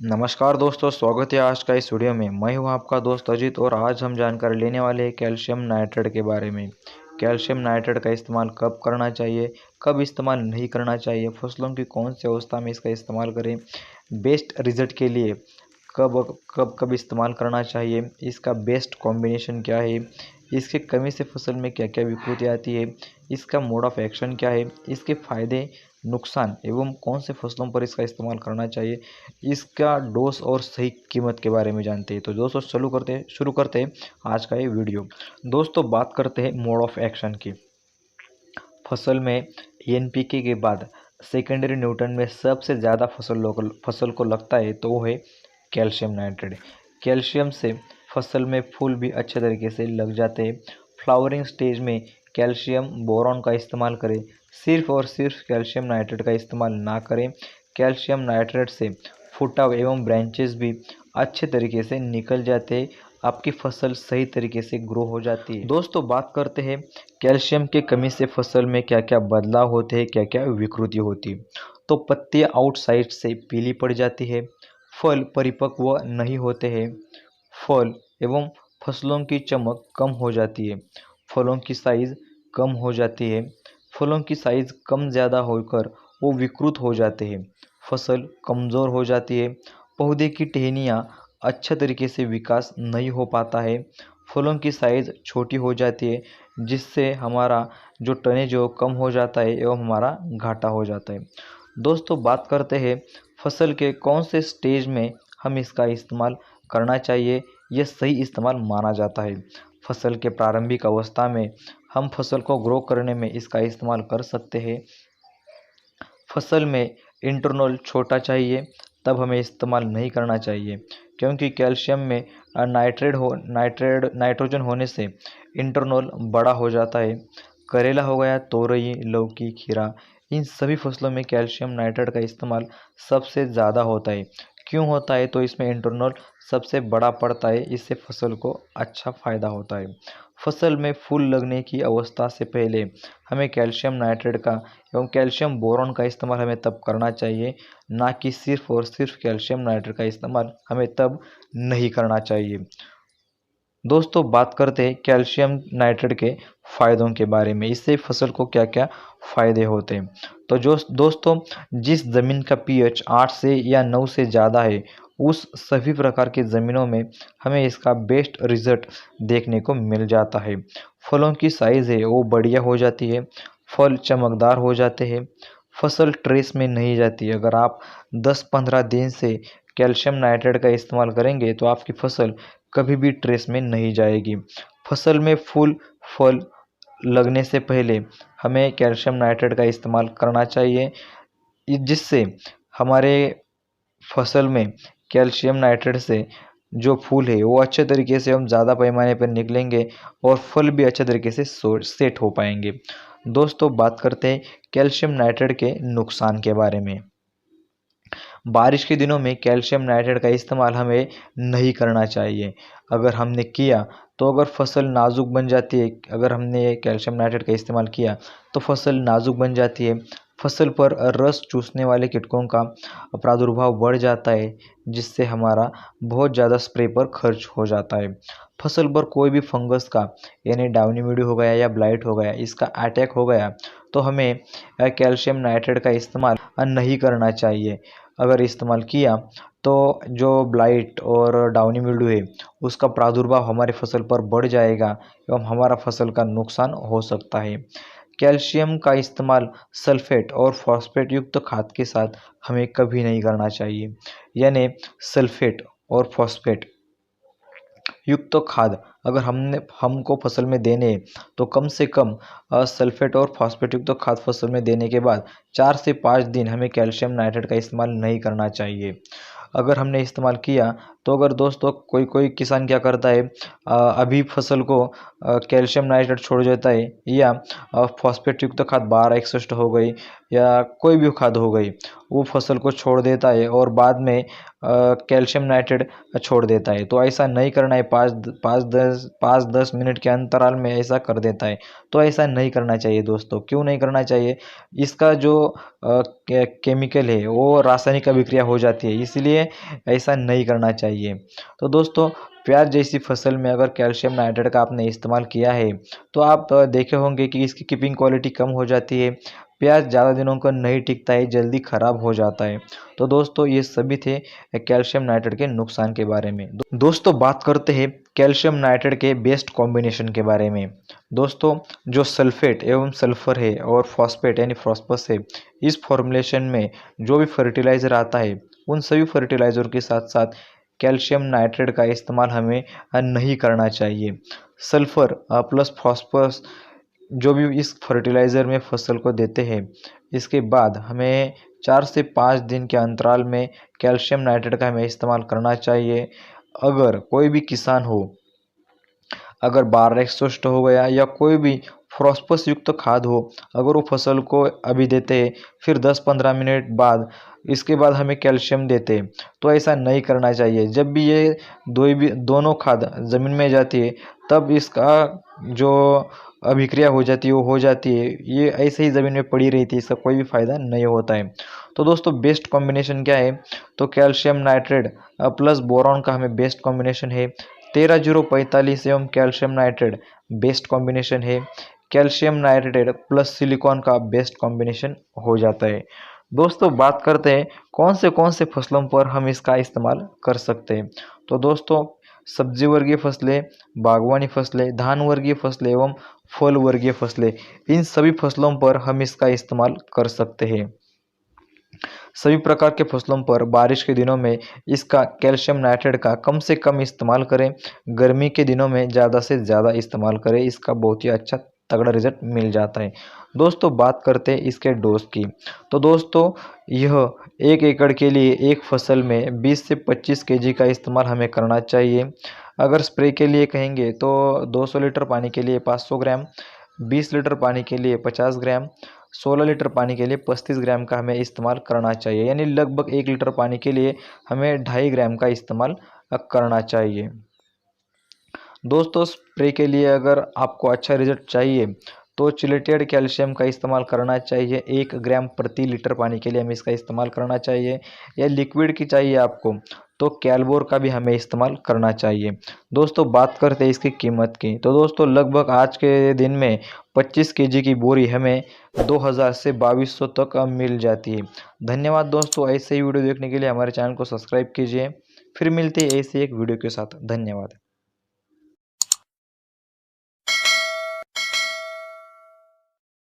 नमस्कार दोस्तों, स्वागत है आज का इस वीडियो में। मैं हूं आपका दोस्त अजीत और आज हम जानकारी लेने वाले हैं कैल्शियम नाइट्रेट के बारे में। कैल्शियम नाइट्रेट का इस्तेमाल कब करना चाहिए, कब इस्तेमाल नहीं करना चाहिए, फसलों की कौन सी अवस्था में इसका इस्तेमाल करें, बेस्ट रिजल्ट के लिए कब कब कब इस्तेमाल करना चाहिए, इसका बेस्ट कॉम्बिनेशन क्या है, इसके कमी से फसल में क्या क्या विकृति आती है, इसका मोड ऑफ एक्शन क्या है, इसके फ़ायदे नुकसान एवं कौन से फसलों पर इसका इस्तेमाल करना चाहिए, इसका डोज और सही कीमत के बारे में जानते हैं। तो दोस्तों शुरू करते हैं आज का ये वीडियो। दोस्तों बात करते हैं मोड ऑफ एक्शन की। फसल में एनपीके के बाद सेकेंडरी न्यूट्रन में सबसे ज़्यादा फसल को लगता है तो वो है कैल्शियम नाइट्रेट। कैल्शियम से फसल में फूल भी अच्छे तरीके से लग जाते हैं। फ्लावरिंग स्टेज में कैल्शियम बोरॉन का इस्तेमाल करें, सिर्फ और सिर्फ कैल्शियम नाइट्रेट का इस्तेमाल ना करें। कैल्शियम नाइट्रेट से फुटा एवं ब्रांचेस भी अच्छे तरीके से निकल जाते हैं, आपकी फसल सही तरीके से ग्रो हो जाती है। दोस्तों बात करते हैं कैल्शियम की कमी से फसल में क्या क्या बदलाव होते हैं, क्या क्या विकृति होती है। तो पत्तियां आउटसाइड से पीली पड़ जाती है, फल परिपक्व नहीं होते हैं, फल एवं फसलों की चमक कम हो जाती है, फलों की साइज़ कम हो जाती है, फलों की साइज़ कम ज़्यादा होकर वो विकृत हो जाते हैं, फसल कमज़ोर हो जाती है, पौधे की टहनियाँ अच्छा तरीके से विकास नहीं हो पाता है, फलों की साइज़ छोटी हो जाती है, जिससे हमारा जो टनेज है वो कम हो जाता है एवं हमारा घाटा हो जाता है। दोस्तों बात करते हैं फसल के कौन से स्टेज में हम इसका इस्तेमाल करना चाहिए, यह सही इस्तेमाल माना जाता है। फसल के प्रारंभिक अवस्था में हम फसल को ग्रो करने में इसका इस्तेमाल कर सकते हैं। फसल में इंटरनल छोटा चाहिए तब हमें इस्तेमाल नहीं करना चाहिए, क्योंकि कैल्शियम में नाइट्रोजन होने से इंटरनल बड़ा हो जाता है। करेला हो गया, तोरई, लौकी, खीरा, इन सभी फसलों में कैल्शियम नाइट्रेट का इस्तेमाल सबसे ज़्यादा होता है। क्यों होता है? तो इसमें इंटरनल सबसे बड़ा पड़ता है, इससे फसल को अच्छा फ़ायदा होता है। फसल में फूल लगने की अवस्था से पहले हमें कैल्शियम नाइट्रेट का एवं कैल्शियम बोरॉन का इस्तेमाल हमें तब करना चाहिए, ना कि सिर्फ और सिर्फ कैल्शियम नाइट्रेट का इस्तेमाल हमें तब नहीं करना चाहिए। दोस्तों बात करते हैं कैल्शियम नाइट्रेट के फ़ायदों के बारे में, इससे फसल को क्या क्या फ़ायदे होते हैं। तो जो दोस्तों जिस ज़मीन का पीएच 8 से या 9 से ज़्यादा है, उस सभी प्रकार की ज़मीनों में हमें इसका बेस्ट रिज़ल्ट देखने को मिल जाता है। फलों की साइज़ है वो बढ़िया हो जाती है, फल चमकदार हो जाते हैं, फसल ट्रेस में नहीं जाती। अगर आप 10-15 दिन से कैल्शियम नाइट्रेट का इस्तेमाल करेंगे तो आपकी फसल कभी भी ट्रेस में नहीं जाएगी। फसल में फूल फल लगने से पहले हमें कैल्शियम नाइट्रेट का इस्तेमाल करना चाहिए, जिससे हमारे फसल में कैल्शियम नाइट्रेट से जो फूल है वो अच्छे तरीके से हम ज़्यादा पैमाने पर निकलेंगे और फल भी अच्छे तरीके से सेट हो पाएंगे। दोस्तों बात करते हैं कैल्शियम नाइट्रेट के नुकसान के बारे में। बारिश के दिनों में कैल्शियम नाइट्रेट का इस्तेमाल हमें नहीं करना चाहिए। अगर हमने किया तो अगर फसल नाजुक बन जाती है, अगर हमने कैल्शियम नाइट्रेट का इस्तेमाल किया तो फसल नाजुक बन जाती है, फसल पर रस चूसने वाले कीटकों का प्रादुर्भाव बढ़ जाता है, जिससे हमारा बहुत ज़्यादा स्प्रे पर खर्च हो जाता है। फसल पर कोई भी फंगस का यानी डाउनी मिल्ड्यू हो गया या ब्लाइट हो गया, इसका अटैक हो गया तो हमें कैल्शियम नाइट्रेट का इस्तेमाल नहीं करना चाहिए। अगर इस्तेमाल किया तो जो ब्लाइट और डाउनी मिल्ड्यू है उसका प्रादुर्भाव हमारी फसल पर बढ़ जाएगा एवं हमारा फसल का नुकसान हो सकता है। कैल्शियम का इस्तेमाल सल्फेट और फॉस्फेट युक्त खाद के साथ हमें कभी नहीं करना चाहिए। यानी सल्फेट और फॉस्फेट युक्त खाद अगर हमको फसल में देने हैं तो कम से कम सल्फेट और फॉस्फेट युक्त खाद फसल में देने के बाद 4 से 5 दिन हमें कैल्शियम नाइट्रेट का इस्तेमाल नहीं करना चाहिए। अगर हमने इस्तेमाल किया तो अगर दोस्तों कोई कोई किसान क्या करता है, अभी फसल को कैल्शियम नाइट्रेट छोड़ देता है, या फॉस्फेट युक्त खाद 1261 हो गई या कोई भी खाद हो गई, वो फसल को छोड़ देता है और बाद में कैल्शियम नाइट्रेट छोड़ देता है। तो ऐसा नहीं करना है, 5-10 मिनट के अंतराल में ऐसा कर देता है। तो ऐसा नहीं करना चाहिए दोस्तों। क्यों नहीं करना चाहिए? इसका जो केमिकल है वो रासायनिक अभिक्रिया हो जाती है, इसलिए ऐसा नहीं करना चाहिए। तो दोस्तों प्याज जैसी फसल में अगर कैल्शियम नाइट्रेट का आपने इस्तेमाल किया है तो आप देखे होंगे कि इसकी कीपिंग क्वालिटी कम हो जाती है, प्याज ज़्यादा दिनों को नहीं टिकता है, जल्दी ख़राब हो जाता है। तो दोस्तों ये सभी थे कैल्शियम नाइट्रेट के नुकसान के बारे में। दोस्तों बात करते हैं कैल्शियम नाइट्रेट के बेस्ट कॉम्बिनेशन के बारे में। दोस्तों जो सल्फेट एवं सल्फर है और फॉस्फेट यानी फॉस्फरस है, इस फॉर्मुलेशन में जो भी फर्टिलाइज़र आता है उन सभी फर्टिलाइज़र के साथ साथ कैल्शियम नाइट्रेट का इस्तेमाल हमें नहीं करना चाहिए। सल्फर प्लस फॉस्फरस जो भी इस फर्टिलाइज़र में फसल को देते हैं, इसके बाद हमें 4 से 5 दिन के अंतराल में कैल्शियम नाइट्रेट का हमें इस्तेमाल करना चाहिए। अगर कोई भी किसान हो, अगर 1261 हो गया या कोई भी फॉस्फोरस युक्त खाद हो, अगर वो फसल को अभी देते हैं फिर 10-15 मिनट बाद इसके बाद हमें कैल्शियम देते हैं, तो ऐसा नहीं करना चाहिए। जब भी ये दोनों खाद ज़मीन में जाती है तब इसका जो अभिक्रिया हो जाती है वो हो जाती है, ये ऐसे ही ज़मीन में पड़ी रहती है, इसका कोई भी फ़ायदा नहीं होता है। तो दोस्तों बेस्ट कॉम्बिनेशन क्या है? तो कैल्शियम नाइट्रेट प्लस बोरॉन का हमें बेस्ट कॉम्बिनेशन है। 13-0-45 एवं कैल्शियम नाइट्रेट बेस्ट कॉम्बिनेशन है। कैल्शियम नाइट्रेट प्लस सिलिकॉन का बेस्ट कॉम्बिनेशन हो जाता है। दोस्तों बात करते हैं कौन से फसलों पर हम इसका इस्तेमाल कर सकते हैं। तो दोस्तों सब्जी वर्गीय फसलें, बागवानी फसलें, धान वर्गीय फसलें एवं फल वर्गीय फसलें, इन सभी फसलों पर हम इसका इस्तेमाल कर सकते हैं। सभी प्रकार के फसलों पर बारिश के दिनों में इसका कैल्शियम नाइट्रेट का कम से कम इस्तेमाल करें, गर्मी के दिनों में ज़्यादा से ज़्यादा इस्तेमाल करें, इसका बहुत ही अच्छा तगड़ा रिजल्ट मिल जाता है। दोस्तों बात करते हैं इसके डोज की। तो दोस्तों यह 1 एकड़ के लिए एक फसल में 20 से 25 केजी का इस्तेमाल हमें करना चाहिए। अगर स्प्रे के लिए कहेंगे तो 200 लीटर पानी के लिए 500 ग्राम, 20 लीटर पानी के लिए 50 ग्राम, 16 लीटर पानी के लिए 35 ग्राम का हमें इस्तेमाल करना चाहिए, यानी लगभग 1 लीटर पानी के लिए हमें 2.5 ग्राम का इस्तेमाल करना चाहिए। दोस्तों स्प्रे के लिए अगर आपको अच्छा रिजल्ट चाहिए तो चिलेटेड कैल्शियम का इस्तेमाल करना चाहिए। 1 ग्राम प्रति लीटर पानी के लिए हमें इसका इस्तेमाल करना चाहिए, या लिक्विड की चाहिए आपको तो कैलबोर का भी हमें इस्तेमाल करना चाहिए। दोस्तों बात करते हैं इसकी कीमत की। तो दोस्तों लगभग आज के दिन में 25 केजी की बोरी हमें 2000 से 2200 तक मिल जाती है। धन्यवाद दोस्तों, ऐसे ही वीडियो देखने के लिए हमारे चैनल को सब्सक्राइब कीजिए। फिर मिलते हैं ऐसे एक वीडियो के साथ। धन्यवाद।